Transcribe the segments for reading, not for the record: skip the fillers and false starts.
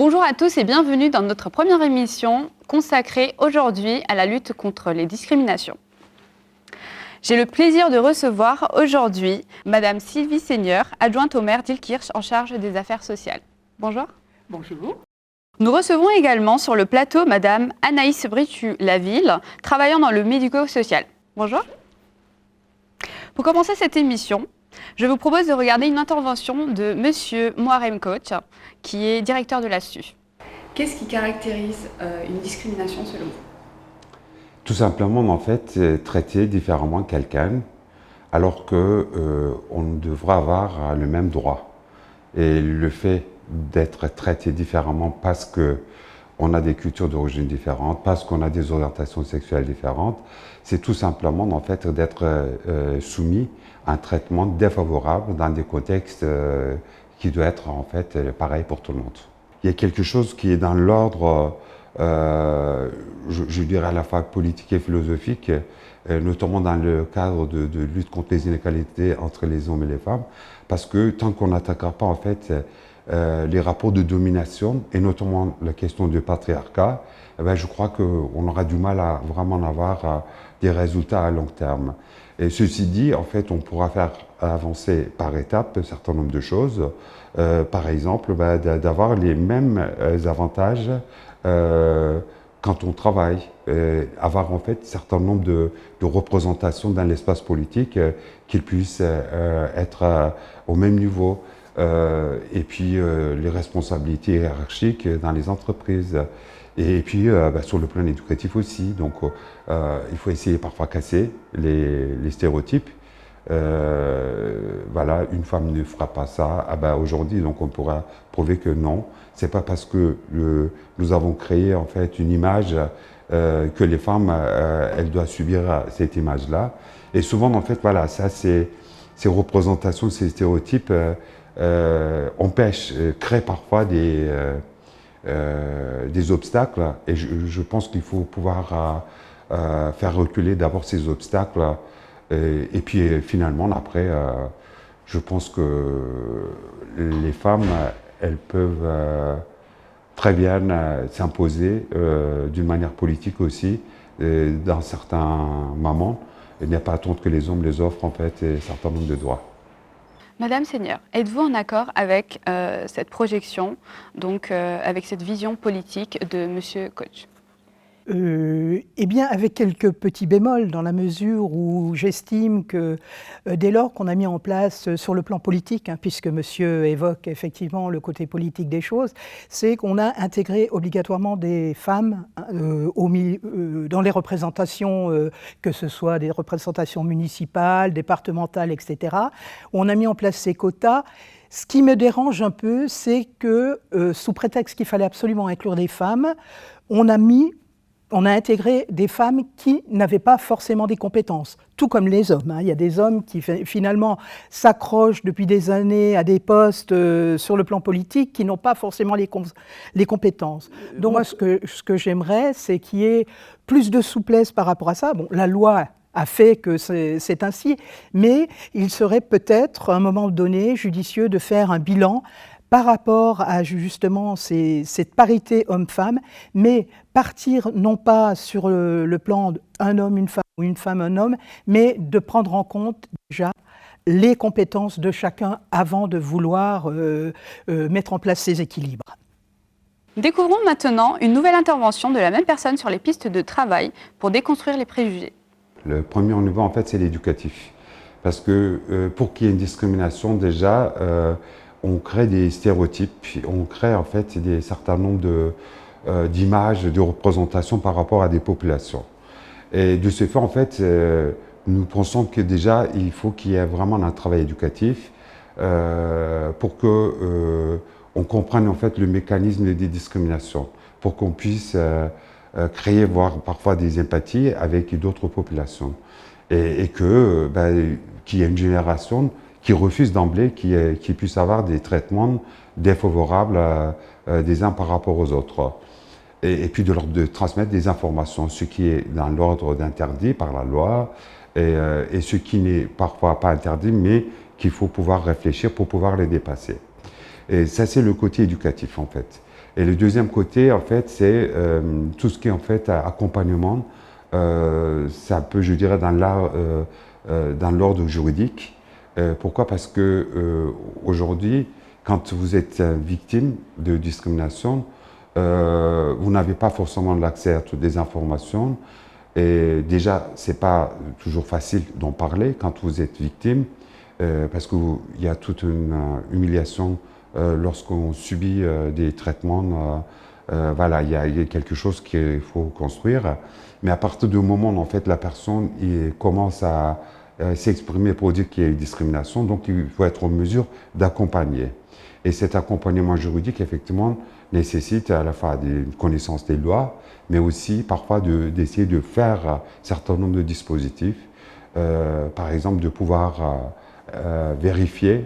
Bonjour à tous et bienvenue dans notre première émission consacrée aujourd'hui à la lutte contre les discriminations. J'ai le plaisir de recevoir aujourd'hui Madame Sylvie Seigneur, adjointe au maire d'Ilkirch en charge des affaires sociales. Bonjour. Bonjour. Nous recevons également sur le plateau Madame Anaïs Britu-Laville, travaillant dans le médico-social. Bonjour. Pour commencer cette émission, je vous propose de regarder une intervention de Monsieur Moharem Koch, qui est directeur de l'ASSU. Qu'est-ce qui caractérise une discrimination selon vous ? Tout simplement, en fait, traiter différemment quelqu'un, alors qu'on devra avoir le même droit. Et le fait d'être traité différemment parce qu'on a des cultures d'origine différentes, parce qu'on a des orientations sexuelles différentes, c'est tout simplement en fait d'être soumis à un traitement défavorable dans des contextes qui doivent être en fait pareil pour tout le monde. Il y a quelque chose qui est dans l'ordre, je dirais à la fois politique et philosophique, notamment dans le cadre de lutte contre les inégalités entre les hommes et les femmes, parce que tant qu'on n'attaquera pas en fait les rapports de domination et notamment la question du patriarcat, je crois qu'on aura du mal à vraiment avoir des résultats à long terme. Et ceci dit, en fait, on pourra faire avancer par étapes un certain nombre de choses. Par exemple, d'avoir les mêmes avantages quand on travaille, avoir en fait un certain nombre de représentations dans l'espace politique qu'ils puissent être au même niveau. Et puis les responsabilités hiérarchiques dans les entreprises. Et puis sur le plan éducatif aussi. Donc il faut essayer parfois casser les stéréotypes. Voilà, une femme ne fera pas ça. Aujourd'hui, donc on pourra prouver que non. C'est pas parce que nous avons créé en fait une image que les femmes elles doivent subir cette image-là. Et souvent en fait voilà, ça c'est ces représentations, ces stéréotypes créent parfois des obstacles. Et je pense qu'il faut pouvoir faire reculer d'abord ces obstacles. Et puis finalement, après, je pense que les femmes, elles peuvent très bien s'imposer d'une manière politique aussi, dans certains moments. Il n'y a pas à attendre que les hommes les offrent en fait un certain nombre de droits. Madame Seigneur, êtes-vous en accord avec cette projection, donc avec cette vision politique de Monsieur Koch ? Eh bien, avec quelques petits bémols, dans la mesure où j'estime que dès lors qu'on a mis en place sur le plan politique, puisque monsieur évoque effectivement le côté politique des choses, c'est qu'on a intégré obligatoirement des femmes dans les représentations, que ce soit des représentations municipales, départementales, etc. On a mis en place ces quotas. Ce qui me dérange un peu, c'est que sous prétexte qu'il fallait absolument inclure des femmes, on a intégré des femmes qui n'avaient pas forcément des compétences, tout comme les hommes. Il y a des hommes qui finalement s'accrochent depuis des années à des postes sur le plan politique qui n'ont pas forcément les compétences. Donc moi, ce que j'aimerais, c'est qu'il y ait plus de souplesse par rapport à ça. Bon, la loi a fait que c'est ainsi, mais il serait peut-être, à un moment donné, judicieux de faire un bilan par rapport à justement cette parité homme-femme, mais partir non pas sur le plan d'un homme, une femme ou une femme, un homme, mais de prendre en compte déjà les compétences de chacun avant de vouloir mettre en place ces équilibres. Découvrons maintenant une nouvelle intervention de la même personne sur les pistes de travail pour déconstruire les préjugés. Le premier niveau, en fait, c'est l'éducatif. Parce que pour qu'il y ait une discrimination, déjà, on crée des stéréotypes, on crée en fait un certain nombre d'images, de représentations par rapport à des populations. Et de ce fait, en fait, nous pensons que déjà, il faut qu'il y ait vraiment un travail éducatif pour que on comprenne en fait le mécanisme des discriminations, pour qu'on puisse créer, voire parfois des empathies avec d'autres populations. Et qu'il y ait une génération qui refuse d'emblée qui puisse avoir des traitements défavorables des uns par rapport aux autres. Et puis de transmettre des informations, ce qui est dans l'ordre d'interdit par la loi et ce qui n'est parfois pas interdit, mais qu'il faut pouvoir réfléchir pour pouvoir les dépasser. Et ça, c'est le côté éducatif, en fait. Et le deuxième côté, en fait, c'est tout ce qui est en fait accompagnement. C'est un peu, je dirais, dans l'ordre juridique. Pourquoi? Parce que aujourd'hui, quand vous êtes victime de discrimination, vous n'avez pas forcément l'accès à toutes les informations. Et déjà, c'est pas toujours facile d'en parler quand vous êtes victime, parce qu'il y a toute une humiliation lorsqu'on subit des traitements. Voilà, il y a quelque chose qu'il faut construire. Mais à partir du moment où en fait la personne commence à s'exprimer pour dire qu'il y a une discrimination, donc il faut être en mesure d'accompagner. Et cet accompagnement juridique, effectivement, nécessite à la fois une connaissance des lois, mais aussi parfois d'essayer de faire un certain nombre de dispositifs. Par exemple, de pouvoir vérifier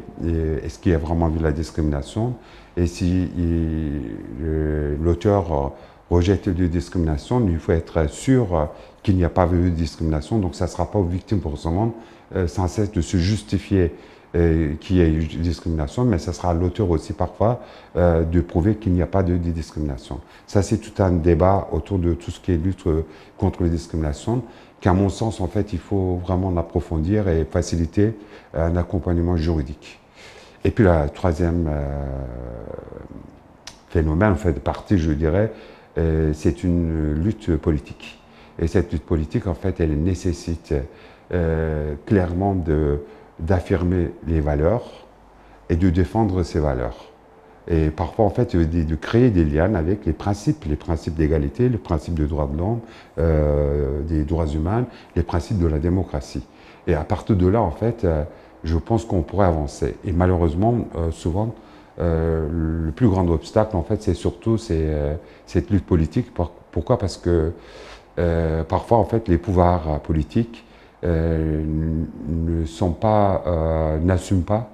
est-ce qu'il y a vraiment eu la discrimination, et si l'auteur rejette la discrimination, il faut être sûr qu'il n'y a pas eu de discrimination, donc ça ne sera pas aux victimes forcément sans cesse de se justifier qu'il y a eu discrimination, mais ça sera à l'auteur aussi parfois de prouver qu'il n'y a pas de discrimination. Ça, c'est tout un débat autour de tout ce qui est lutte contre les discriminations, qu'à mon sens, en fait, il faut vraiment approfondir et faciliter un accompagnement juridique. Et puis, le troisième phénomène, en fait, partie, je dirais, c'est une lutte politique. Et cette lutte politique, en fait, elle nécessite clairement d'affirmer les valeurs et de défendre ces valeurs. Et parfois, en fait, de créer des liens avec les principes d'égalité, les principes des droits de l'homme, des droits humains, les principes de la démocratie. Et à partir de là, en fait, je pense qu'on pourrait avancer. Et malheureusement, souvent, le plus grand obstacle, en fait, c'est surtout cette lutte politique. Pourquoi? Parce que parfois, en fait, les pouvoirs politiques n'assument pas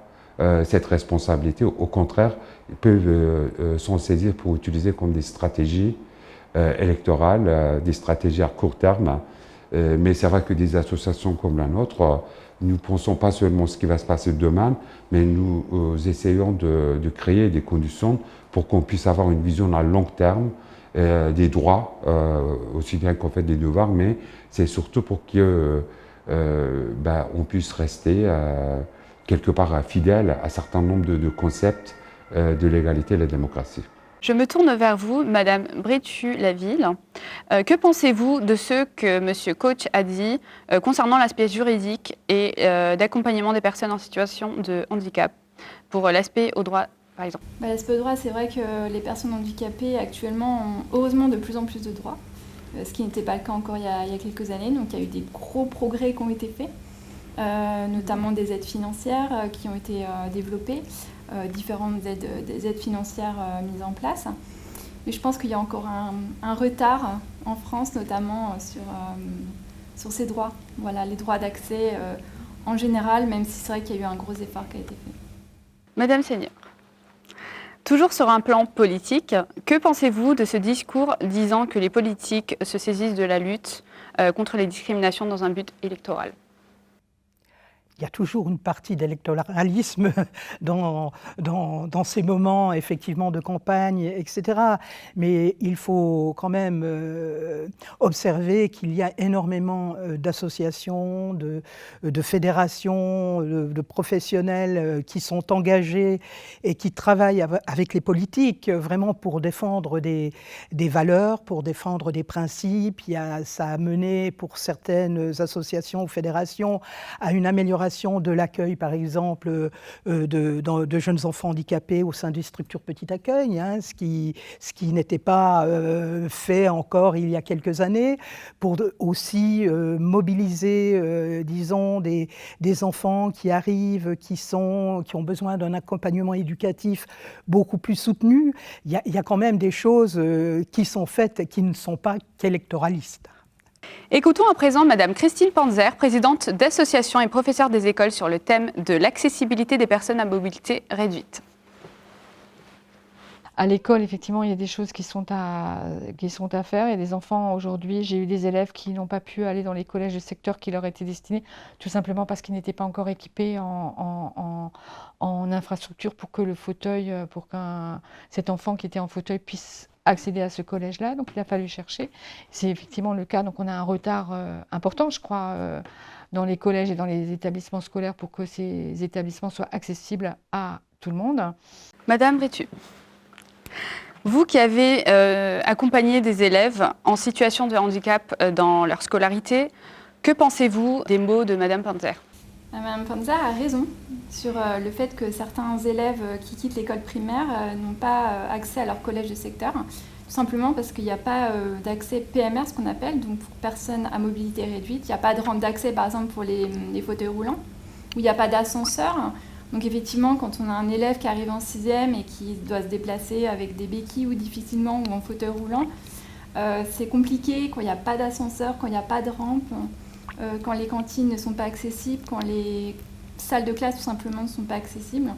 cette responsabilité. Au contraire, ils peuvent s'en saisir pour utiliser comme des stratégies électorales, des stratégies à court terme. Mais c'est vrai que des associations comme la nôtre, nous ne pensons pas seulement à ce qui va se passer demain, mais nous essayons de créer des conditions pour qu'on puisse avoir une vision à long terme des droits, aussi bien qu'en fait des devoirs, mais c'est surtout pour qu'on puisse rester quelque part fidèle à un certain nombre de concepts de l'égalité et de la démocratie. Je me tourne vers vous, Madame Brétu-Laville. Que pensez-vous de ce que Monsieur Koch a dit concernant l'aspect juridique et d'accompagnement des personnes en situation de handicap pour l'aspect au droit, par exemple? L'aspect au droit, c'est vrai que les personnes handicapées actuellement ont heureusement de plus en plus de droits, ce qui n'était pas le cas encore il y a quelques années. Donc il y a eu des gros progrès qui ont été faits, notamment des aides financières qui ont été développées. Différentes aides financières mises en place. Mais je pense qu'il y a encore un retard en France, notamment sur ces droits. Voilà, les droits d'accès en général, même si c'est vrai qu'il y a eu un gros effort qui a été fait. Madame Seigneur, toujours sur un plan politique, que pensez-vous de ce discours disant que les politiques se saisissent de la lutte contre les discriminations dans un but électoral ? Il y a toujours une partie d'électoralisme dans ces moments, effectivement, de campagne, etc. Mais il faut quand même observer qu'il y a énormément d'associations, de fédérations, de professionnels qui sont engagés et qui travaillent avec les politiques vraiment pour défendre des valeurs, pour défendre des principes. Ça a mené pour certaines associations ou fédérations à une amélioration de l'accueil, par exemple, de jeunes enfants handicapés au sein des structures petit accueil, ce qui n'était pas fait encore il y a quelques années, pour aussi mobiliser, disons, des enfants qui arrivent, qui ont besoin d'un accompagnement éducatif beaucoup plus soutenu. Il y a quand même des choses qui sont faites et qui ne sont pas qu'électoralistes. Écoutons à présent Madame Christine Panzer, présidente d'associations et professeure des écoles sur le thème de l'accessibilité des personnes à mobilité réduite. À l'école, effectivement, il y a des choses qui sont à faire. Il y a des enfants aujourd'hui, j'ai eu des élèves qui n'ont pas pu aller dans les collèges de secteur qui leur étaient destinés, tout simplement parce qu'ils n'étaient pas encore équipés en infrastructure pour que le fauteuil, cet enfant qui était en fauteuil puisse accéder à ce collège-là. Donc il a fallu chercher. C'est effectivement le cas. Donc on a un retard important, je crois, dans les collèges et dans les établissements scolaires pour que ces établissements soient accessibles à tout le monde. Madame Brétu, vous qui avez accompagné des élèves en situation de handicap dans leur scolarité, que pensez-vous des mots de Madame Panzer ? Madame Panzer a raison sur le fait que certains élèves qui quittent l'école primaire n'ont pas accès à leur collège de secteur, tout simplement parce qu'il n'y a pas d'accès PMR, ce qu'on appelle, donc pour personnes à mobilité réduite. Il n'y a pas de rampe d'accès, par exemple, pour les fauteuils roulants, où il n'y a pas d'ascenseur. Donc effectivement, quand on a un élève qui arrive en 6e et qui doit se déplacer avec des béquilles ou difficilement ou en fauteuil roulant, c'est compliqué quand il n'y a pas d'ascenseur, quand il n'y a pas de rampe, quand les cantines ne sont pas accessibles, quand les salles de classe tout simplement ne sont pas accessibles.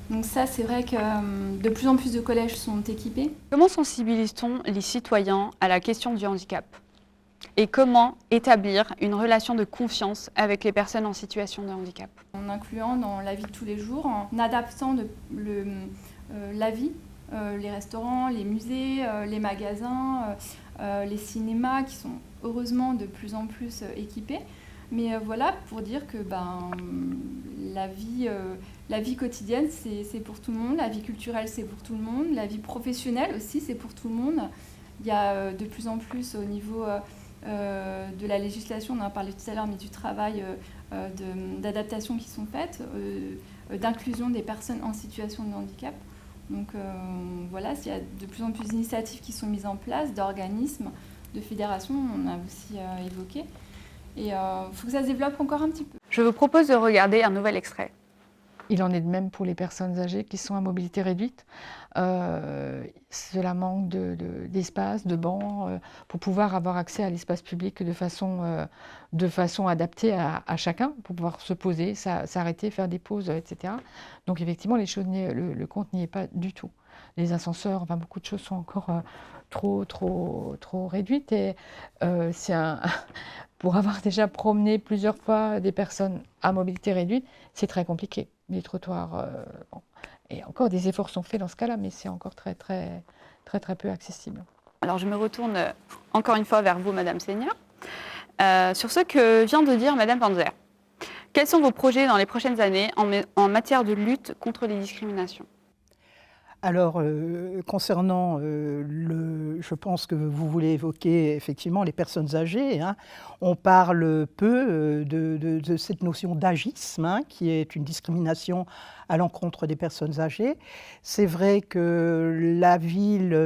Donc ça, c'est vrai que de plus en plus de collèges sont équipés. Comment sensibilise-t-on les citoyens à la question du handicap ? Et comment établir une relation de confiance avec les personnes en situation de handicap ? En incluant dans la vie de tous les jours, en adaptant la vie, les restaurants, les musées, les magasins, les cinémas qui sont heureusement de plus en plus équipés. Mais voilà, pour dire que la vie quotidienne, c'est pour tout le monde, la vie culturelle, c'est pour tout le monde, la vie professionnelle aussi, c'est pour tout le monde. Il y a de plus en plus au niveau de la législation, on en parlait tout à l'heure, mais du travail d'adaptation qui sont faites, d'inclusion des personnes en situation de handicap. Donc voilà, il y a de plus en plus d'initiatives qui sont mises en place, d'organismes, de fédérations, on a aussi évoqué. Et il faut que ça se développe encore un petit peu. Je vous propose de regarder un nouvel extrait. Il en est de même pour les personnes âgées qui sont à mobilité réduite. Cela manque d'espace, de bancs, pour pouvoir avoir accès à l'espace public de façon adaptée à chacun, pour pouvoir se poser, s'arrêter, faire des pauses, etc. Donc effectivement, le compte n'y est pas du tout. Les ascenseurs, beaucoup de choses sont encore trop réduites. Et pour avoir déjà promené plusieurs fois des personnes à mobilité réduite, c'est très compliqué. Les trottoirs, et encore des efforts sont faits dans ce cas-là, mais c'est encore très peu accessible. Alors je me retourne encore une fois vers vous, Madame Seigneur, sur ce que vient de dire Madame Panzer. Quels sont vos projets dans les prochaines années en matière de lutte contre les discriminations ? Alors, concernant je pense que vous voulez évoquer effectivement les personnes âgées, hein. On parle peu de cette notion d'agisme, hein, qui est une discrimination à l'encontre des personnes âgées. C'est vrai que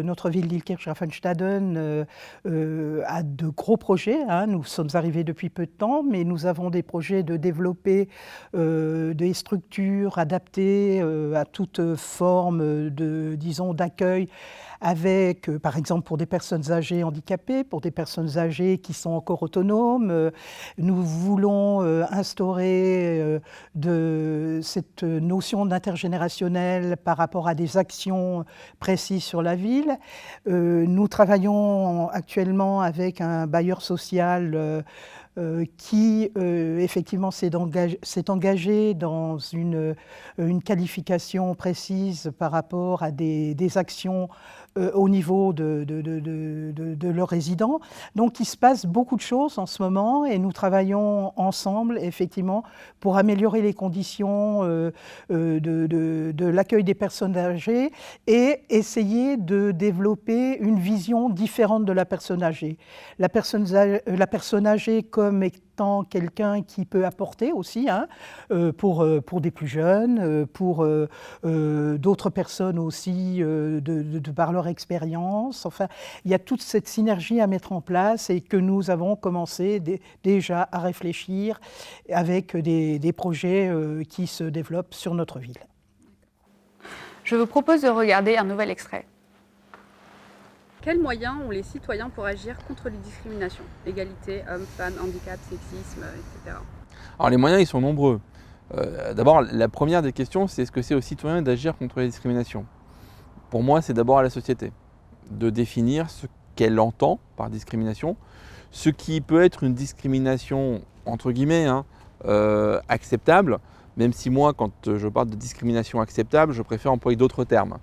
notre ville d'Illkirch-Raffenstaden a de gros projets, hein. Nous sommes arrivés depuis peu de temps, mais nous avons des projets de développer des structures adaptées à toute forme d'accueil, avec, par exemple, pour des personnes âgées handicapées, pour des personnes âgées qui sont encore autonomes. Nous voulons instaurer cette notion d'intergénérationnel par rapport à des actions précises sur la ville. Nous travaillons actuellement avec un bailleur social qui effectivement s'est engagé dans une qualification précise par rapport à des actions au niveau de leurs résidents. Donc il se passe beaucoup de choses en ce moment et nous travaillons ensemble effectivement pour améliorer les conditions de l'accueil des personnes âgées et essayer de développer une vision différente de la personne âgée. La personne âgée comme étant quelqu'un qui peut apporter aussi, hein, pour des plus jeunes, pour d'autres personnes aussi, par leur expérience. Enfin, il y a toute cette synergie à mettre en place et que nous avons commencé déjà à réfléchir avec des projets qui se développent sur notre ville. Je vous propose de regarder un nouvel extrait. Quels moyens ont les citoyens pour agir contre les discriminations ? Égalité, hommes, femmes, handicap, sexisme, etc. Alors les moyens, ils sont nombreux. D'abord, la première des questions, c'est est-ce que c'est aux citoyens d'agir contre les discriminations ? pour moi, c'est d'abord à la société de définir ce qu'elle entend par discrimination, ce qui peut être une discrimination, entre guillemets, acceptable, même si moi, quand je parle de discrimination acceptable, je préfère employer d'autres termes.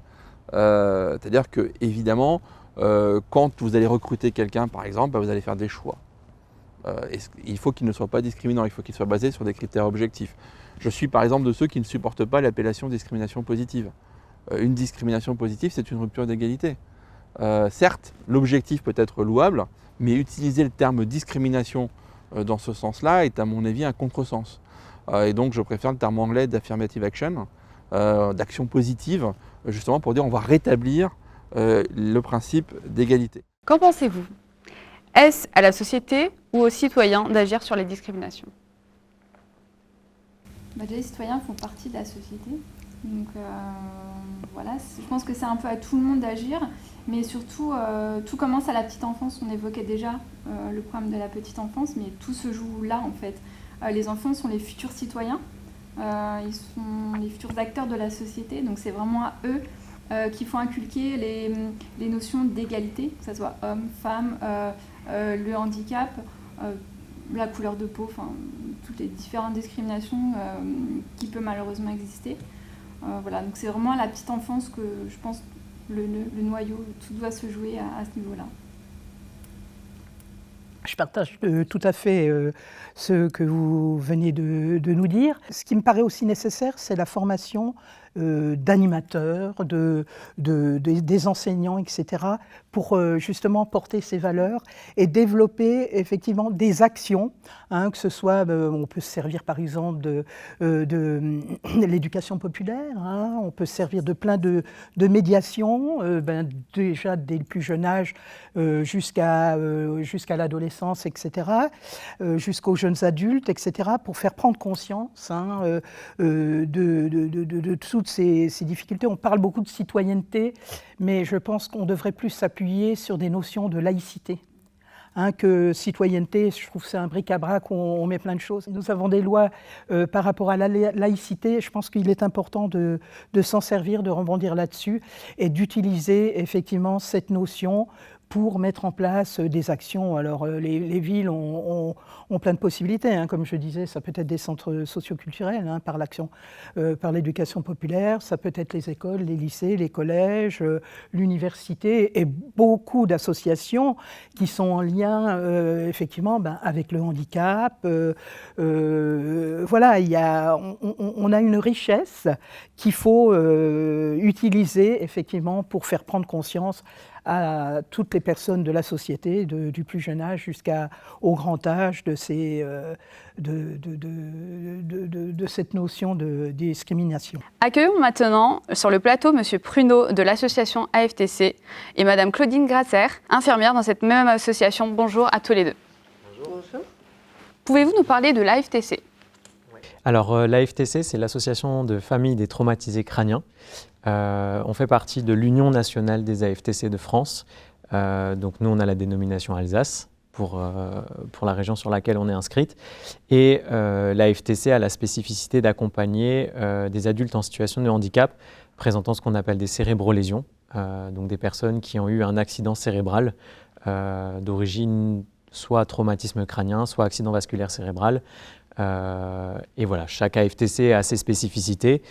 C'est-à-dire que, évidemment, quand vous allez recruter quelqu'un, par exemple, vous allez faire des choix. Il faut qu'il ne soit pas discriminant, il faut qu'il soit basé sur des critères objectifs. Je suis par exemple de ceux qui ne supportent pas l'appellation discrimination positive. Une discrimination positive, c'est une rupture d'égalité. Certes, l'objectif peut être louable, mais utiliser le terme discrimination dans ce sens-là est à mon avis un contresens. Et donc je préfère le terme anglais d'affirmative action, d'action positive, justement pour dire on va rétablir le principe d'égalité. Qu'en pensez-vous? Est-ce à la société ou aux citoyens d'agir sur les discriminations? Déjà, les citoyens font partie de la société. Donc voilà, je pense que c'est un peu à tout le monde d'agir. Mais surtout, tout commence à la petite enfance. On évoquait déjà le problème de la petite enfance, mais tout se joue là en fait. Les enfants sont les futurs citoyens, ils sont les futurs acteurs de la société. Donc c'est vraiment à eux qu'il faut inculquer les notions d'égalité, que ce soit homme, femme, le handicap, la couleur de peau, enfin toutes les différentes discriminations qui peuvent malheureusement exister. Voilà, donc c'est vraiment à la petite enfance que je pense le noyau, tout doit se jouer à ce niveau-là. Je partage tout à fait ce que vous veniez de nous dire. Ce qui me paraît aussi nécessaire, c'est la formation d'animateurs, des enseignants, etc., pour justement porter ces valeurs et développer effectivement des actions, que ce soit, on peut se servir par exemple de l'éducation populaire, on peut se servir de plein de médiations, déjà dès le plus jeune âge jusqu'à l'adolescence, etc., jusqu'aux jeunes adultes, etc., pour faire prendre conscience de toutes ces difficultés. On parle beaucoup de citoyenneté, mais je pense qu'on devrait plus s'appuyer sur des notions de laïcité. Que citoyenneté, je trouve que c'est un bric-à-brac où on met plein de choses. Nous avons des lois par rapport à la laïcité. Je pense qu'il est important de s'en servir, de rebondir là-dessus et d'utiliser effectivement cette notion pour mettre en place des actions. Alors les villes ont plein de possibilités, comme je disais, ça peut être des centres socioculturels par l'action, par l'éducation populaire, ça peut être les écoles, les lycées, les collèges, l'université et beaucoup d'associations qui sont en lien effectivement avec le handicap. Voilà, on a une richesse qu'il faut utiliser effectivement pour faire prendre conscience à toutes les personnes de la société, du plus jeune âge jusqu'au grand âge, de cette notion de discrimination. Accueillons maintenant sur le plateau M. Pruneau de l'association AFTC et Mme Claudine Grasser, infirmière dans cette même association. Bonjour à tous les deux. Bonjour. Pouvez-vous nous parler de l'AFTC? Alors l'AFTC, c'est l'association de familles des traumatisés crâniens. On fait partie de l'Union nationale des AFTC de France. Donc nous, on a la dénomination Alsace pour la région sur laquelle on est inscrite. Et l'AFTC a la spécificité d'accompagner des adultes en situation de handicap présentant ce qu'on appelle des cérébrolésions, donc des personnes qui ont eu un accident cérébral d'origine soit traumatisme crânien, soit accident vasculaire cérébral. Et voilà, chaque AFTC a ses spécificités.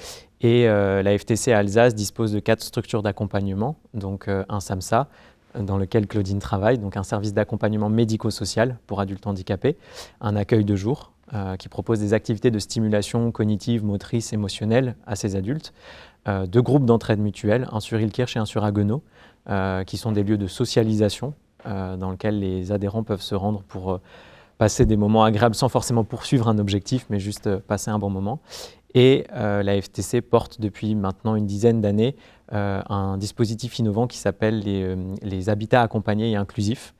Et l'AFTC Alsace dispose de 4 structures d'accompagnement, donc un SAMSA, dans lequel Claudine travaille, donc un service d'accompagnement médico-social pour adultes handicapés, un accueil de jour qui propose des activités de stimulation cognitive, motrice, émotionnelle à ces adultes, 2 groupes d'entraide mutuelle, un sur Ilkirch et un sur Haguenau, qui sont des lieux de socialisation dans lesquels les adhérents peuvent se rendre pour passer des moments agréables sans forcément poursuivre un objectif, mais juste passer un bon moment. Et la FTC porte depuis maintenant une dizaine d'années un dispositif innovant qui s'appelle les habitats accompagnés et inclusifs,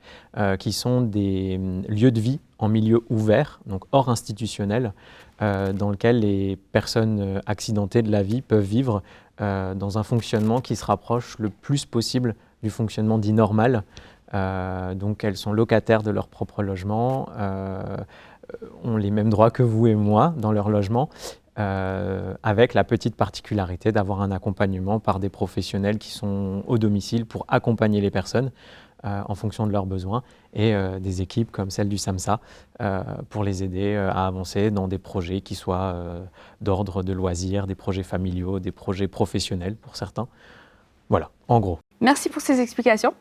qui sont des lieux de vie en milieu ouvert, donc hors institutionnel, dans lequel les personnes accidentées de la vie peuvent vivre dans un fonctionnement qui se rapproche le plus possible du fonctionnement dit normal. Donc elles sont locataires de leur propre logement, ont les mêmes droits que vous et moi dans leur logement, avec la petite particularité d'avoir un accompagnement par des professionnels qui sont au domicile pour accompagner les personnes en fonction de leurs besoins, et des équipes comme celle du SAMSA pour les aider à avancer dans des projets qui soient d'ordre de loisirs, des projets familiaux, des projets professionnels pour certains. Voilà, en gros. Merci pour ces explications.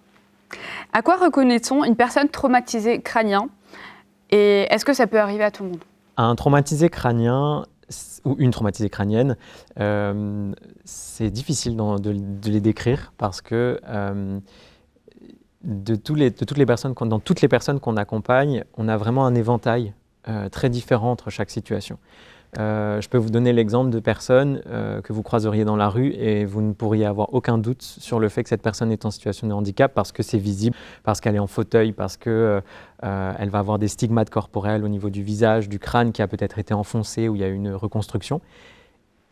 À quoi reconnaît-on une personne traumatisée crânien et est-ce que ça peut arriver à tout le monde? Un traumatisé crânien ou une traumatisée crânienne, c'est difficile de les décrire parce que dans toutes les personnes qu'on accompagne, on a vraiment un éventail très différent entre chaque situation. Je peux vous donner l'exemple de personnes que vous croiseriez dans la rue et vous ne pourriez avoir aucun doute sur le fait que cette personne est en situation de handicap parce que c'est visible, parce qu'elle est en fauteuil, parce qu'elle va avoir des stigmates corporels au niveau du visage, du crâne qui a peut-être été enfoncé où il y a eu une reconstruction.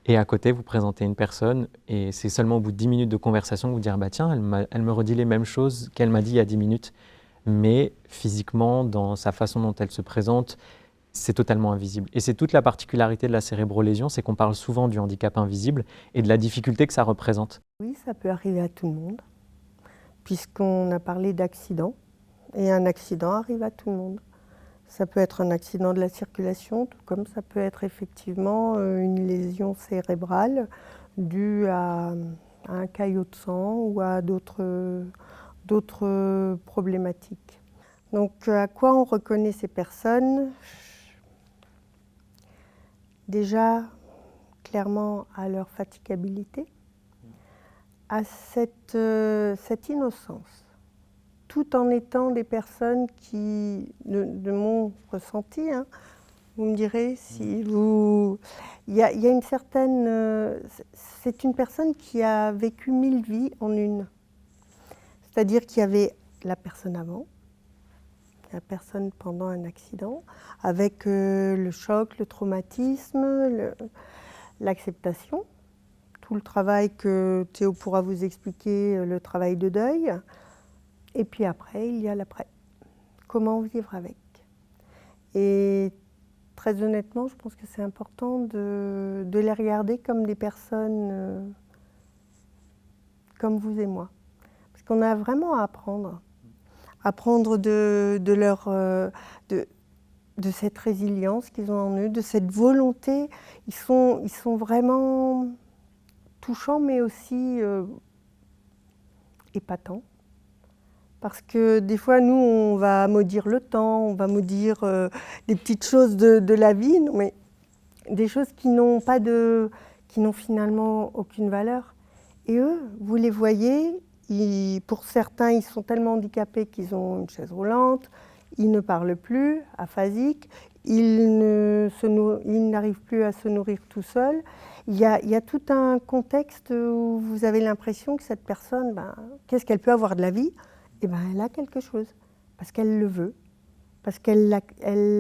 Et à côté, vous présentez une personne et c'est seulement au bout de 10 minutes de conversation que vous dire « bah tiens, elle me redit les mêmes choses qu'elle m'a dit il y a 10 minutes ». Mais physiquement, dans sa façon dont elle se présente, c'est totalement invisible. Et c'est toute la particularité de la cérébrolésion, c'est qu'on parle souvent du handicap invisible et de la difficulté que ça représente. Oui, ça peut arriver à tout le monde, puisqu'on a parlé d'accident, et un accident arrive à tout le monde. Ça peut être un accident de la circulation, tout comme ça peut être effectivement une lésion cérébrale due à un caillot de sang ou à d'autres problématiques. Donc à quoi on reconnaît ces personnes ? Déjà, clairement, à leur fatigabilité, à cette innocence, tout en étant des personnes qui, de mon ressenti, hein, vous me direz si vous... Il y a une certaine... c'est une personne qui a vécu 1000 vies en une. C'est-à-dire qu'il y avait la personne avant, la personne pendant un accident, avec le choc, le traumatisme, l'acceptation, tout le travail que Théo pourra vous expliquer, le travail de deuil. Et puis après, il y a l'après. Comment vivre avec. Et très honnêtement, je pense que c'est important de les regarder comme des personnes comme vous et moi. Parce qu'on a vraiment à apprendre. Apprendre de cette résilience qu'ils ont en eux, de cette volonté. Ils sont vraiment touchants, mais aussi épatants. Parce que des fois, nous, on va maudire le temps, on va maudire des petites choses de la vie, mais des choses qui n'ont finalement aucune valeur. Et eux, vous les voyez, pour certains, ils sont tellement handicapés qu'ils ont une chaise roulante, ils ne parlent plus, aphasiques, ils n'arrivent plus à se nourrir tout seuls. Il y a tout un contexte où vous avez l'impression que cette personne, qu'est-ce qu'elle peut avoir de la vie ? Eh bien, elle a quelque chose, parce qu'elle le veut, parce qu'elle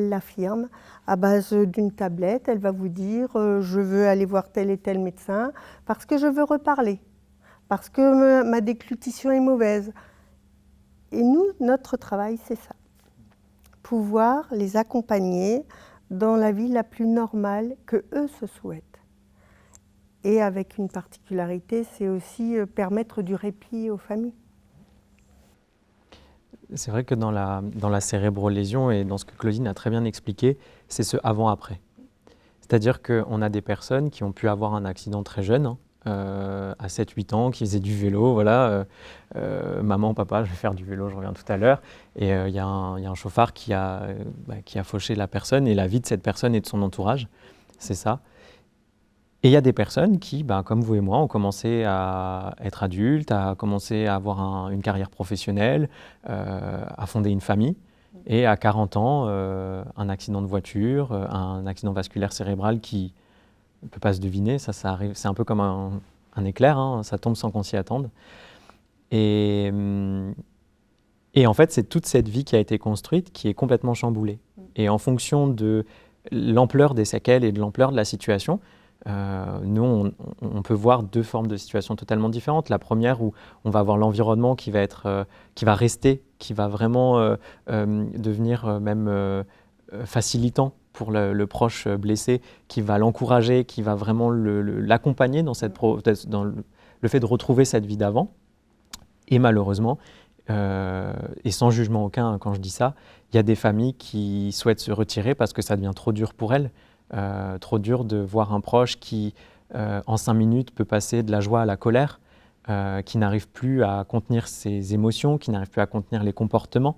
l'affirme. À base d'une tablette, elle va vous dire « je veux aller voir tel et tel médecin parce que je veux reparler, parce que ma déglutition est mauvaise ». Et nous, notre travail, c'est ça. Pouvoir les accompagner dans la vie la plus normale que eux se souhaitent. Et avec une particularité, c'est aussi permettre du répit aux familles. C'est vrai que dans la cérébrolésion et dans ce que Claudine a très bien expliqué, c'est ce avant-après. C'est-à-dire qu'on a des personnes qui ont pu avoir un accident très jeune, à 7-8 ans, qui faisaient du vélo, voilà, maman, papa, je vais faire du vélo, je reviens tout à l'heure, et il y a un chauffard qui a fauché la personne et la vie de cette personne et de son entourage, c'est ça. Et il y a des personnes qui, comme vous et moi, ont commencé à être adultes, à commencer à avoir une carrière professionnelle, à fonder une famille. Et à 40 ans, un accident de voiture, un accident vasculaire cérébral qui ne peut pas se deviner, ça arrive, c'est un peu comme un éclair, hein, ça tombe sans qu'on s'y attende. Et en fait, c'est toute cette vie qui a été construite qui est complètement chamboulée. Et en fonction de l'ampleur des séquelles et de l'ampleur de la situation, nous, on peut voir deux formes de situations totalement différentes. La première où on va avoir l'environnement qui va rester, qui va vraiment devenir même facilitant pour le proche blessé, qui va l'encourager, qui va vraiment l'accompagner dans le fait de retrouver cette vie d'avant. Et malheureusement, et sans jugement aucun quand je dis ça, il y a des familles qui souhaitent se retirer parce que ça devient trop dur pour elles, trop dur de voir un proche qui, en 5 minutes, peut passer de la joie à la colère, qui n'arrive plus à contenir ses émotions, qui n'arrive plus à contenir les comportements,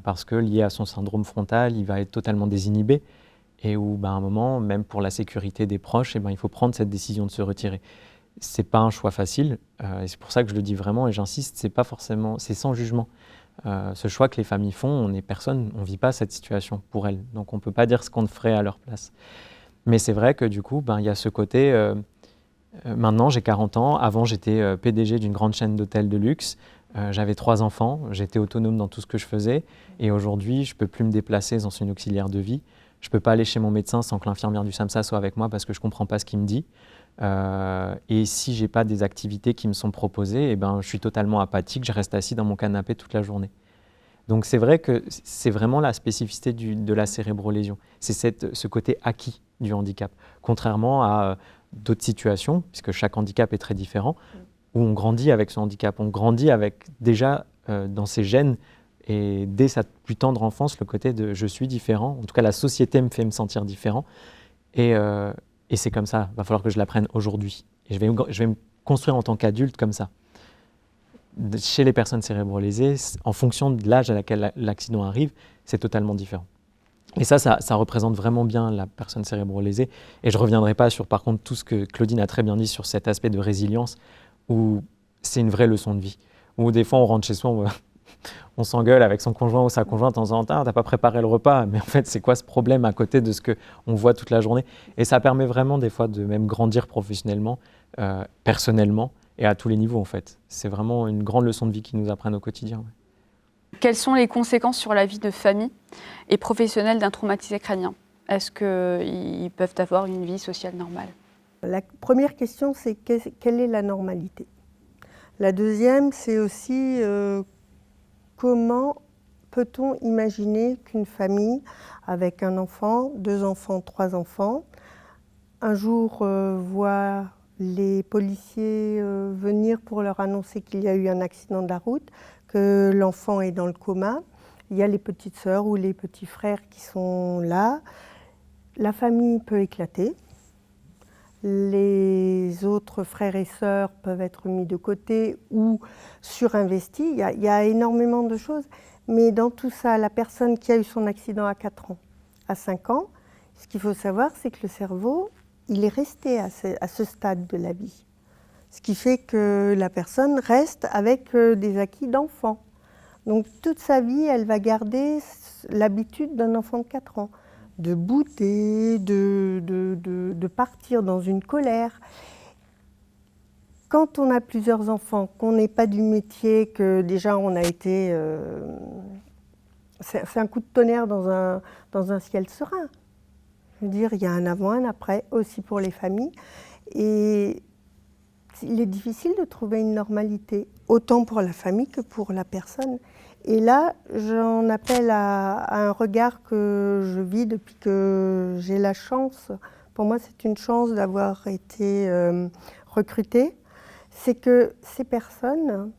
parce que lié à son syndrome frontal, il va être totalement désinhibé, et où à un moment, même pour la sécurité des proches, il faut prendre cette décision de se retirer. C'est pas un choix facile, et c'est pour ça que je le dis vraiment et j'insiste, c'est sans jugement. Ce choix que les familles font, on n'est personne, on vit pas cette situation pour elles, donc on peut pas dire ce qu'on ferait à leur place. Mais c'est vrai que du coup, il y a ce côté. Maintenant, j'ai 40 ans. Avant, j'étais PDG d'une grande chaîne d'hôtels de luxe. J'avais 3 enfants. J'étais autonome dans tout ce que je faisais. Et aujourd'hui, je peux plus me déplacer dans une auxiliaire de vie. Je peux pas aller chez mon médecin sans que l'infirmière du SAMSA soit avec moi parce que je comprends pas ce qu'il me dit. Et si j'ai pas des activités qui me sont proposées, je suis totalement apathique. Je reste assis dans mon canapé toute la journée. Donc c'est vrai que c'est vraiment la spécificité de la cérébrolésion. C'est ce côté acquis du handicap. Contrairement à d'autres situations, puisque chaque handicap est très différent, où on grandit avec ce handicap. On grandit avec déjà dans ses gènes et dès sa plus tendre enfance, le côté de « je suis différent ». En tout cas, la société me fait me sentir différent. Et c'est comme ça, il va falloir que je l'apprenne aujourd'hui. Et je vais me construire en tant qu'adulte comme ça. Chez les personnes cérébrolésées, en fonction de l'âge à laquelle l'accident arrive, c'est totalement différent. Et ça représente vraiment bien la personne cérébrolésée. Et je ne reviendrai pas sur, par contre, tout ce que Claudine a très bien dit sur cet aspect de résilience, où c'est une vraie leçon de vie. Où des fois, on rentre chez soi, on s'engueule avec son conjoint ou sa conjointe en disant « t'as pas préparé le repas ». Mais en fait, c'est quoi ce problème à côté de ce qu'on voit toute la journée? Et ça permet vraiment des fois de même grandir professionnellement, personnellement, et à tous les niveaux en fait. C'est vraiment une grande leçon de vie qu'ils nous apprennent au quotidien. Ouais. Quelles sont les conséquences sur la vie de famille et professionnelle d'un traumatisé crânien? Est-ce qu'ils peuvent avoir une vie sociale normale? La première question, c'est quelle est la normalité? La deuxième, c'est aussi comment peut-on imaginer qu'une famille avec un enfant, 2 enfants, 3 enfants, un jour voit les policiers venir pour leur annoncer qu'il y a eu un accident de la route, que l'enfant est dans le coma, il y a les petites sœurs ou les petits frères qui sont là, la famille peut éclater, les autres frères et sœurs peuvent être mis de côté ou surinvestis, il y a énormément de choses, mais dans tout ça, la personne qui a eu son accident à 4 ans, à 5 ans, ce qu'il faut savoir, c'est que le cerveau, il est resté à ce stade de la vie. Ce qui fait que la personne reste avec des acquis d'enfant. Donc toute sa vie, elle va garder l'habitude d'un enfant de 4 ans, de bouder, de partir dans une colère. Quand on a plusieurs enfants, qu'on n'est pas du métier, que déjà on a été... c'est un coup de tonnerre dans un ciel serein. Je veux dire, il y a un avant, un après, aussi pour les familles. Et il est difficile de trouver une normalité, autant pour la famille que pour la personne. Et là, j'en appelle à un regard que je vis depuis que j'ai la chance. Pour moi, c'est une chance d'avoir été recrutée. C'est que ces personnes,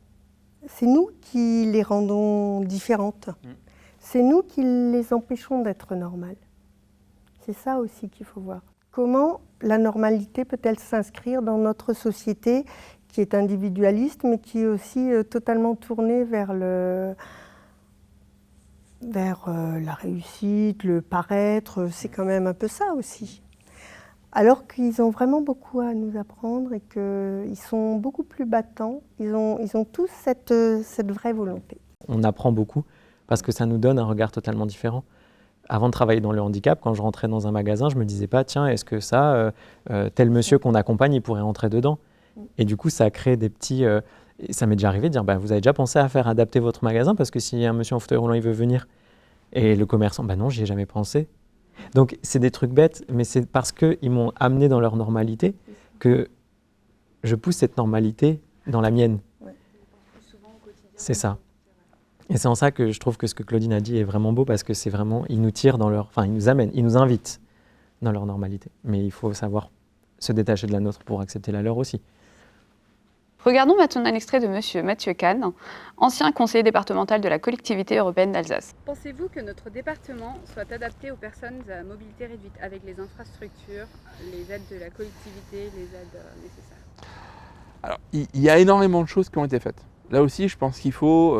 c'est nous qui les rendons différentes. C'est nous qui les empêchons d'être normales. C'est ça aussi qu'il faut voir. Comment la normalité peut-elle s'inscrire dans notre société qui est individualiste, mais qui est aussi totalement tournée vers la réussite, le paraître, c'est quand même un peu ça aussi. Alors qu'ils ont vraiment beaucoup à nous apprendre et qu'ils sont beaucoup plus battants, ils ont tous cette vraie volonté. On apprend beaucoup parce que ça nous donne un regard totalement différent. Avant de travailler dans le handicap, quand je rentrais dans un magasin, je me disais pas, tiens, est-ce que ça, tel monsieur qu'on accompagne, il pourrait rentrer dedans? Et du coup, ça crée des petits... ça m'est déjà arrivé de dire, vous avez déjà pensé à faire adapter votre magasin parce que s'il y a un monsieur en fauteuil roulant, il veut venir. Et le commerçant, non, j'y ai jamais pensé. Donc, c'est des trucs bêtes, mais c'est parce qu'ils m'ont amené dans leur normalité que je pousse cette normalité dans la mienne. Ouais. C'est ça. Et c'est en ça que je trouve que ce que Claudine a dit est vraiment beau, parce que c'est vraiment, ils nous tirent dans leur, enfin ils nous amènent, ils nous invitent dans leur normalité. Mais il faut savoir se détacher de la nôtre pour accepter la leur aussi. Regardons maintenant un extrait de Monsieur Mathieu Kahn, ancien conseiller départemental de la collectivité européenne d'Alsace. Pensez-vous que notre département soit adapté aux personnes à mobilité réduite, avec les infrastructures, les aides de la collectivité, les aides nécessaires? Alors, il y a énormément de choses qui ont été faites. Là aussi, je pense qu'il faut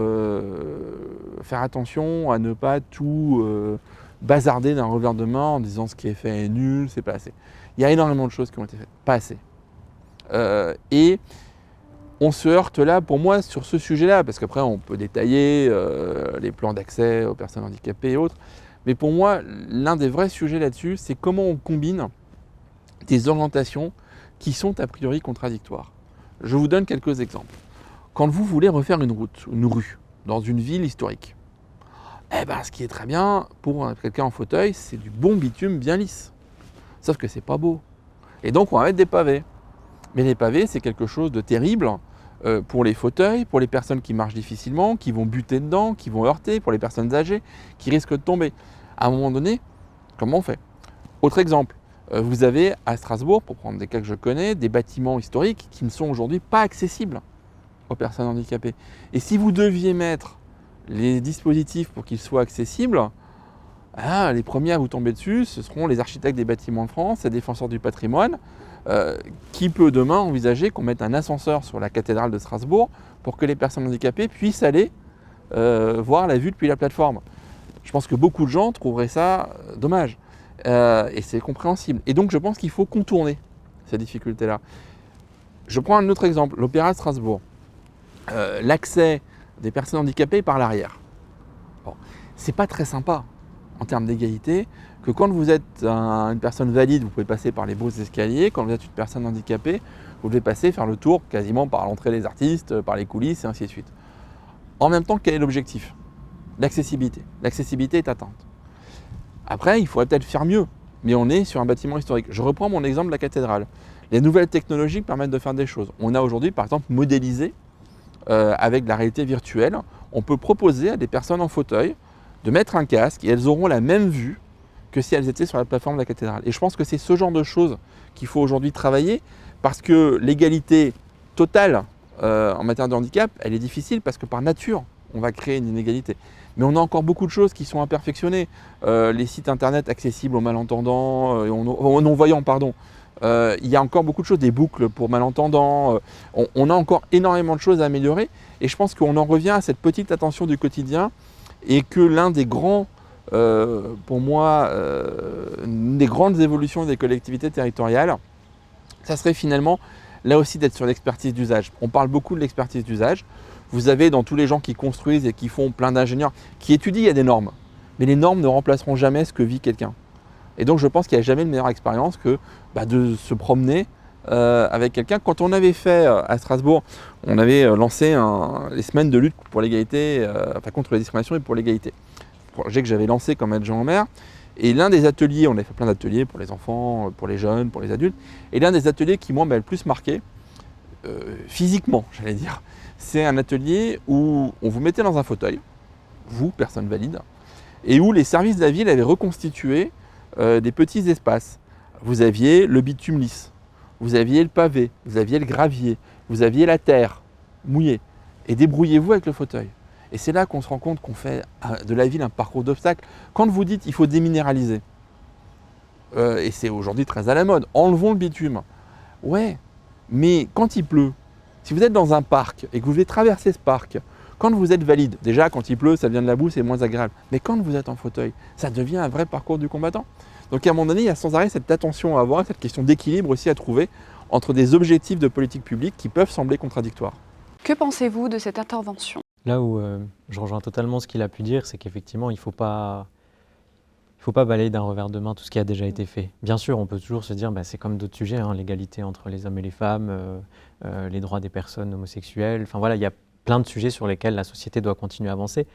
faire attention à ne pas tout bazarder d'un revers de main en disant ce qui est fait est nul, c'est pas assez. Il y a énormément de choses qui ont été faites, pas assez. Et on se heurte là, pour moi, sur ce sujet-là, parce qu'après on peut détailler les plans d'accès aux personnes handicapées et autres, mais pour moi, l'un des vrais sujets là-dessus, c'est comment on combine des orientations qui sont a priori contradictoires. Je vous donne quelques exemples. Quand vous voulez refaire une route, une rue, dans une ville historique, eh ben, ce qui est très bien pour quelqu'un en fauteuil, c'est du bon bitume bien lisse. Sauf que c'est pas beau. Et donc on va mettre des pavés. Mais les pavés, c'est quelque chose de terrible pour les fauteuils, pour les personnes qui marchent difficilement, qui vont buter dedans, qui vont heurter, pour les personnes âgées, qui risquent de tomber. À un moment donné, comment on fait? Autre exemple, vous avez à Strasbourg, pour prendre des cas que je connais, des bâtiments historiques qui ne sont aujourd'hui pas accessibles aux personnes handicapées. Et si vous deviez mettre les dispositifs pour qu'ils soient accessibles, les premiers à vous tomber dessus, ce seront les architectes des bâtiments de France, les défenseurs du patrimoine. Qui peut demain envisager qu'on mette un ascenseur sur la cathédrale de Strasbourg pour que les personnes handicapées puissent aller voir la vue depuis la plateforme? Je pense que beaucoup de gens trouveraient ça dommage. Et c'est compréhensible. Et donc je pense qu'il faut contourner ces difficultés-là. Je prends un autre exemple, l'Opéra de Strasbourg. L'accès des personnes handicapées par l'arrière. Bon, c'est pas très sympa en termes d'égalité, que quand vous êtes une personne valide, vous pouvez passer par les beaux escaliers, quand vous êtes une personne handicapée, vous devez passer, faire le tour quasiment par l'entrée des artistes, par les coulisses et ainsi de suite. En même temps, quel est l'objectif? L'accessibilité. L'accessibilité est atteinte. Après, il faudrait peut-être faire mieux, mais on est sur un bâtiment historique. Je reprends mon exemple de la cathédrale. Les nouvelles technologies permettent de faire des choses. On a aujourd'hui, par exemple, modélisé avec de la réalité virtuelle. On peut proposer à des personnes en fauteuil de mettre un casque et elles auront la même vue que si elles étaient sur la plateforme de la cathédrale. Et je pense que c'est ce genre de choses qu'il faut aujourd'hui travailler, parce que l'égalité totale en matière de handicap, elle est difficile parce que par nature, on va créer une inégalité. Mais on a encore beaucoup de choses qui sont imperfectionnées. Les sites internet accessibles aux malentendants, aux non-voyants, pardon. Il y a encore beaucoup de choses, des boucles pour malentendants. On a encore énormément de choses à améliorer. Et je pense qu'on en revient à cette petite attention du quotidien, et que l'un des grands, pour moi, une des grandes évolutions des collectivités territoriales, ça serait finalement, là aussi, d'être sur l'expertise d'usage. On parle beaucoup de l'expertise d'usage. Vous avez dans tous les gens qui construisent et qui font plein d'ingénieurs, qui étudient, il y a des normes. Mais les normes ne remplaceront jamais ce que vit quelqu'un. Et donc je pense qu'il n'y a jamais de meilleure expérience que de se promener avec quelqu'un. Quand on avait fait à Strasbourg, on avait lancé les semaines de lutte pour l'égalité, contre les discriminations et pour l'égalité. Projet que j'avais lancé comme adjoint au maire. Et l'un des ateliers, on avait fait plein d'ateliers pour les enfants, pour les jeunes, pour les adultes. Et l'un des ateliers qui, moi, m'a le plus marqué, physiquement, j'allais dire, c'est un atelier où on vous mettait dans un fauteuil, vous, personne valide, et où les services de la ville avaient reconstitué des petits espaces. Vous aviez le bitume lisse, vous aviez le pavé, vous aviez le gravier, vous aviez la terre mouillée. Et débrouillez-vous avec le fauteuil. Et c'est là qu'on se rend compte qu'on fait de la ville un parcours d'obstacles. Quand vous dites qu'il faut déminéraliser, et c'est aujourd'hui très à la mode, enlevons le bitume. Ouais, mais quand il pleut, si vous êtes dans un parc et que vous devez traverser ce parc, quand vous êtes valide, déjà quand il pleut, ça devient de la boue, c'est moins agréable. Mais quand vous êtes en fauteuil, ça devient un vrai parcours du combattant. Donc à un moment donné, il y a sans arrêt cette attention à avoir, cette question d'équilibre aussi à trouver entre des objectifs de politique publique qui peuvent sembler contradictoires. Que pensez-vous de cette intervention? Là où je rejoins totalement ce qu'il a pu dire, c'est qu'effectivement, il ne faut pas balayer d'un revers de main tout ce qui a déjà été fait. Bien sûr, on peut toujours se dire, c'est comme d'autres sujets, l'égalité entre les hommes et les femmes, les droits des personnes homosexuelles. Enfin voilà, il y a plein de sujets sur lesquels la société doit continuer à avancer.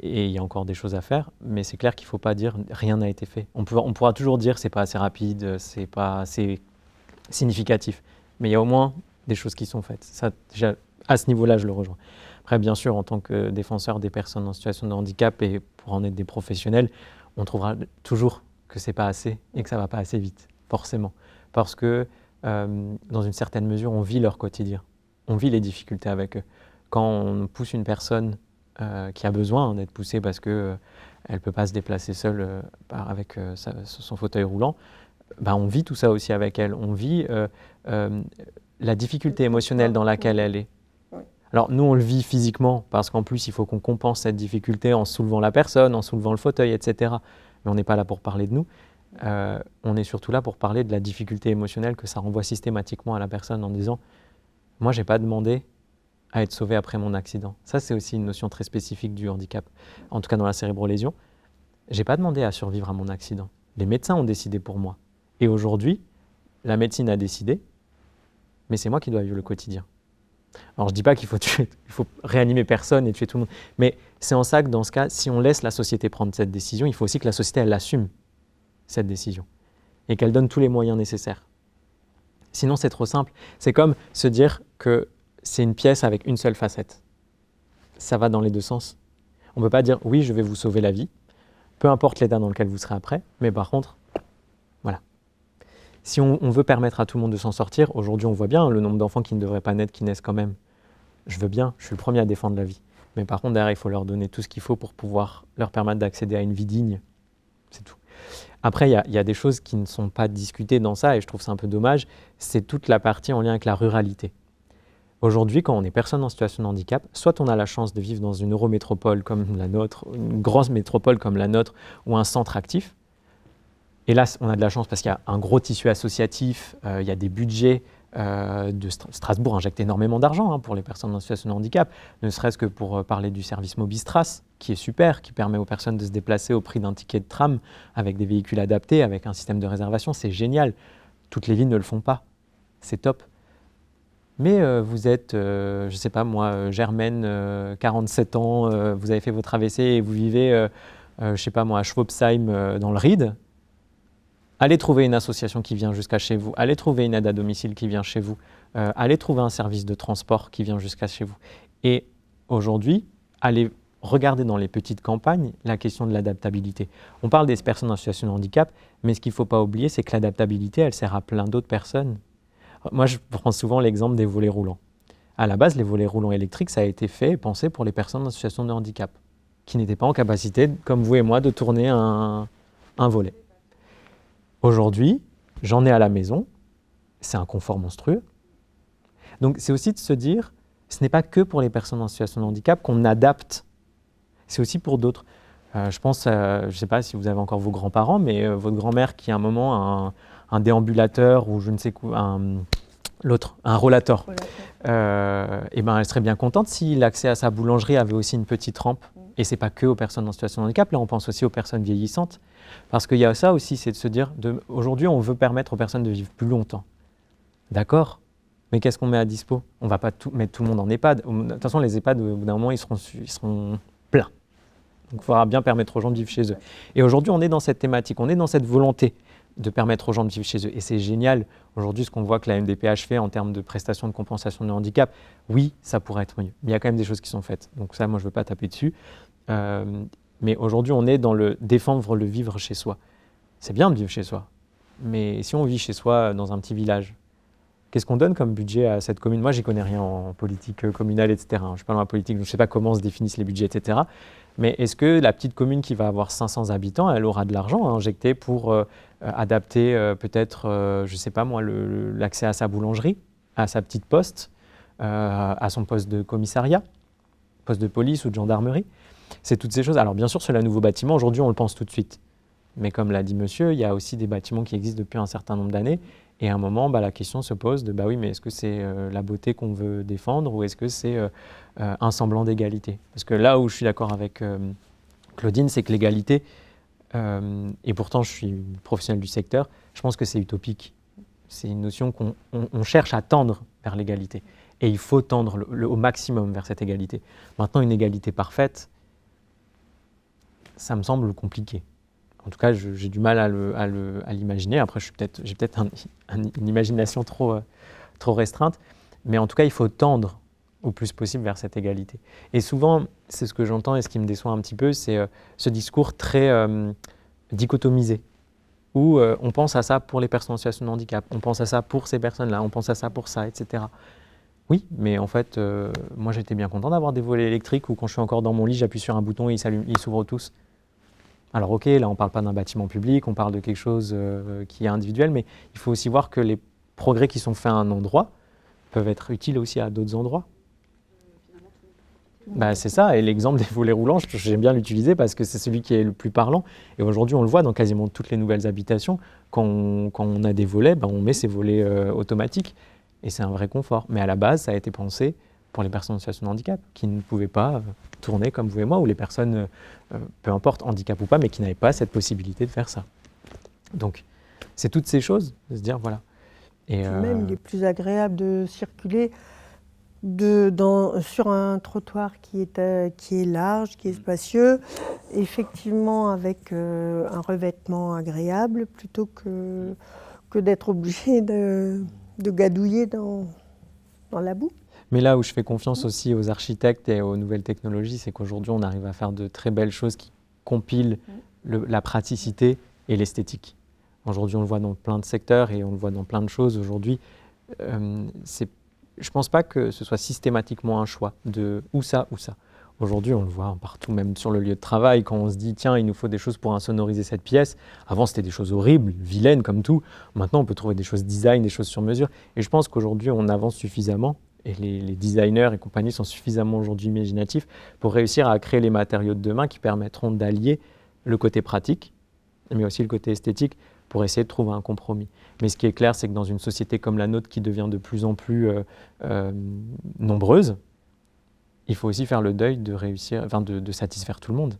Et il y a encore des choses à faire, mais c'est clair qu'il ne faut pas dire rien n'a été fait. On pourra toujours dire c'est pas assez rapide, c'est pas assez significatif, mais il y a au moins des choses qui sont faites. Ça, déjà, à ce niveau-là, je le rejoins. Après, Après, bien sûr, en tant que défenseur des personnes en situation de handicap et pour en être des professionnels, on trouvera toujours que c'est pas assez et que ça va pas assez vite, forcément. Parce que, dans une certaine mesure, on vit leur quotidien. On vit les difficultés avec eux. Quand on pousse une personne qui a besoin d'être poussée parce qu'elle ne peut pas se déplacer seule avec son fauteuil roulant, on vit tout ça aussi avec elle. On vit la difficulté émotionnelle dans laquelle elle est. Alors nous, on le vit physiquement parce qu'en plus, il faut qu'on compense cette difficulté en soulevant la personne, en soulevant le fauteuil, etc. Mais on n'est pas là pour parler de nous. On est surtout là pour parler de la difficulté émotionnelle que ça renvoie systématiquement à la personne en disant « Moi, je n'ai pas demandé à être sauvé après mon accident. » Ça, c'est aussi une notion très spécifique du handicap, en tout cas dans la cérébrolésion. Je n'ai pas demandé à survivre à mon accident. Les médecins ont décidé pour moi. Et aujourd'hui, la médecine a décidé, mais c'est moi qui dois vivre le quotidien. Alors, je ne dis pas qu'il faut réanimer personne et tuer tout le monde, mais c'est en ça que, dans ce cas, si on laisse la société prendre cette décision, il faut aussi que la société, elle l'assume, cette décision, et qu'elle donne tous les moyens nécessaires. Sinon, c'est trop simple. C'est comme se dire que c'est une pièce avec une seule facette. Ça va dans les deux sens. On ne peut pas dire « oui, je vais vous sauver la vie », peu importe l'état dans lequel vous serez après, mais par contre, voilà. Si on veut permettre à tout le monde de s'en sortir, aujourd'hui on voit bien le nombre d'enfants qui ne devraient pas naître, qui naissent quand même. Je veux bien, je suis le premier à défendre la vie. Mais par contre, derrière, il faut leur donner tout ce qu'il faut pour pouvoir leur permettre d'accéder à une vie digne. C'est tout. Après, il y a des choses qui ne sont pas discutées dans ça, et je trouve ça un peu dommage, c'est toute la partie en lien avec la ruralité. Aujourd'hui, quand on est personne en situation de handicap, soit on a la chance de vivre dans une eurométropole comme la nôtre, une grosse métropole comme la nôtre, ou un centre actif. Et là, on a de la chance parce qu'il y a un gros tissu associatif, il y a des budgets. Strasbourg injecte énormément d'argent pour les personnes en situation de handicap, ne serait-ce que pour parler du service Mobistras, qui est super, qui permet aux personnes de se déplacer au prix d'un ticket de tram avec des véhicules adaptés, avec un système de réservation, c'est génial. Toutes les villes ne le font pas, c'est top. Mais vous êtes, je ne sais pas moi, Germaine, 47 ans, vous avez fait votre AVC et vous vivez, je ne sais pas moi, à Schwabsheim dans le Ried. Allez trouver une association qui vient jusqu'à chez vous, allez trouver une aide à domicile qui vient chez vous, allez trouver un service de transport qui vient jusqu'à chez vous. Et aujourd'hui, allez regarder dans les petites campagnes la question de l'adaptabilité. On parle des personnes en situation de handicap, mais ce qu'il ne faut pas oublier, c'est que l'adaptabilité, elle sert à plein d'autres personnes. Moi, je prends souvent l'exemple des volets roulants. À la base, les volets roulants électriques, ça a été fait et pensé pour les personnes en situation de handicap, qui n'étaient pas en capacité, comme vous et moi, de tourner un volet. Aujourd'hui, j'en ai à la maison, c'est un confort monstrueux. Donc c'est aussi de se dire, ce n'est pas que pour les personnes en situation de handicap qu'on adapte, c'est aussi pour d'autres. Je pense, je ne sais pas si vous avez encore vos grands-parents, mais votre grand-mère qui à un moment a un déambulateur ou je ne sais quoi, un rollator, et ben elle serait bien contente si l'accès à sa boulangerie avait aussi une petite rampe. Et ce n'est pas que aux personnes en situation de handicap, là on pense aussi aux personnes vieillissantes. Parce qu'il y a ça aussi, c'est de se dire, aujourd'hui on veut permettre aux personnes de vivre plus longtemps. D'accord, mais qu'est-ce qu'on met à dispo? On ne va pas mettre tout le monde en EHPAD. De toute façon, les EHPAD, au bout d'un moment, ils seront pleins. Donc il faudra bien permettre aux gens de vivre chez eux. Et aujourd'hui, on est dans cette thématique, on est dans cette volonté de permettre aux gens de vivre chez eux. Et c'est génial. Aujourd'hui, ce qu'on voit que la MDPH fait en termes de prestations de compensation de handicap, oui, ça pourrait être mieux. Mais il y a quand même des choses qui sont faites. Donc ça, moi, je ne veux pas taper dessus. Mais aujourd'hui, on est dans le défendre le vivre chez soi. C'est bien de vivre chez soi. Mais si on vit chez soi dans un petit village, qu'est-ce qu'on donne comme budget à cette commune? Moi, j'y connais rien en politique communale, etc. Je ne suis pas dans la politique, donc je ne sais pas comment se définissent les budgets, etc. Mais est-ce que la petite commune qui va avoir 500 habitants, elle aura de l'argent à injecter pour adapter peut-être, je ne sais pas moi, l'accès à sa boulangerie, à sa petite poste, à son poste de commissariat, poste de police ou de gendarmerie? C'est toutes ces choses. Alors bien sûr, sur les nouveaux bâtiments, aujourd'hui, on le pense tout de suite. Mais comme l'a dit monsieur, il y a aussi des bâtiments qui existent depuis un certain nombre d'années. Et à un moment, la question se pose de, oui, mais est-ce que c'est la beauté qu'on veut défendre ou est-ce que c'est un semblant d'égalité? Parce que là où je suis d'accord avec Claudine, c'est que l'égalité, et pourtant je suis professionnel du secteur, je pense que c'est utopique. C'est une notion qu'on cherche à tendre vers l'égalité. Et il faut tendre au maximum vers cette égalité. Maintenant, une égalité parfaite, ça me semble compliqué. En tout cas, j'ai du mal à l'imaginer. Après, j'ai peut-être une imagination trop restreinte. Mais en tout cas, il faut tendre au plus possible vers cette égalité. Et souvent, c'est ce que j'entends et ce qui me déçoit un petit peu, c'est ce discours très dichotomisé, où on pense à ça pour les personnes en situation de handicap, on pense à ça pour ces personnes-là, on pense à ça pour ça, etc. Oui, mais en fait, moi j'étais bien content d'avoir des volets électriques où quand je suis encore dans mon lit, j'appuie sur un bouton et ils s'ouvrent tous. Alors ok, là on ne parle pas d'un bâtiment public, on parle de quelque chose qui est individuel, mais il faut aussi voir que les progrès qui sont faits à un endroit peuvent être utiles aussi à d'autres endroits. Bah, c'est ça, et l'exemple des volets roulants, j'aime bien l'utiliser parce que c'est celui qui est le plus parlant. Et aujourd'hui, on le voit dans quasiment toutes les nouvelles habitations. Quand on a des volets, on met ces volets automatiques. Et c'est un vrai confort. Mais à la base, ça a été pensé pour les personnes en situation de handicap, qui ne pouvaient pas tourner comme vous et moi, ou les personnes, peu importe, handicap ou pas, mais qui n'avaient pas cette possibilité de faire ça. Donc, c'est toutes ces choses, de se dire, voilà. Et même, il est plus agréable de circuler sur un trottoir qui est large, qui est spacieux, effectivement avec un revêtement agréable, plutôt que d'être obligé de gadouiller dans la boue. Mais là où je fais confiance aussi aux architectes et aux nouvelles technologies, c'est qu'aujourd'hui, on arrive à faire de très belles choses qui compilent la praticité et l'esthétique. Aujourd'hui, on le voit dans plein de secteurs et on le voit dans plein de choses. Aujourd'hui, je ne pense pas que ce soit systématiquement un choix de ou ça ou ça. Aujourd'hui, on le voit partout, même sur le lieu de travail, quand on se dit « tiens, il nous faut des choses pour insonoriser cette pièce ». Avant, c'était des choses horribles, vilaines comme tout. Maintenant, on peut trouver des choses design, des choses sur mesure. Et je pense qu'aujourd'hui, on avance suffisamment, et les designers et compagnie sont suffisamment aujourd'hui imaginatifs pour réussir à créer les matériaux de demain qui permettront d'allier le côté pratique, mais aussi le côté esthétique, pour essayer de trouver un compromis. Mais ce qui est clair, c'est que dans une société comme la nôtre qui devient de plus en plus nombreuse, il faut aussi faire le deuil de réussir, de satisfaire tout le monde.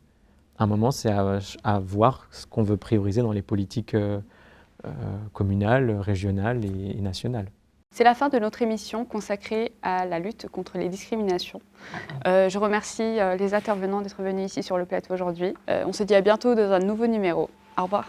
À un moment, c'est à voir ce qu'on veut prioriser dans les politiques communales, régionales et nationales. C'est la fin de notre émission consacrée à la lutte contre les discriminations. Je remercie les intervenants d'être venus ici sur le plateau aujourd'hui. On se dit à bientôt dans un nouveau numéro. Au revoir.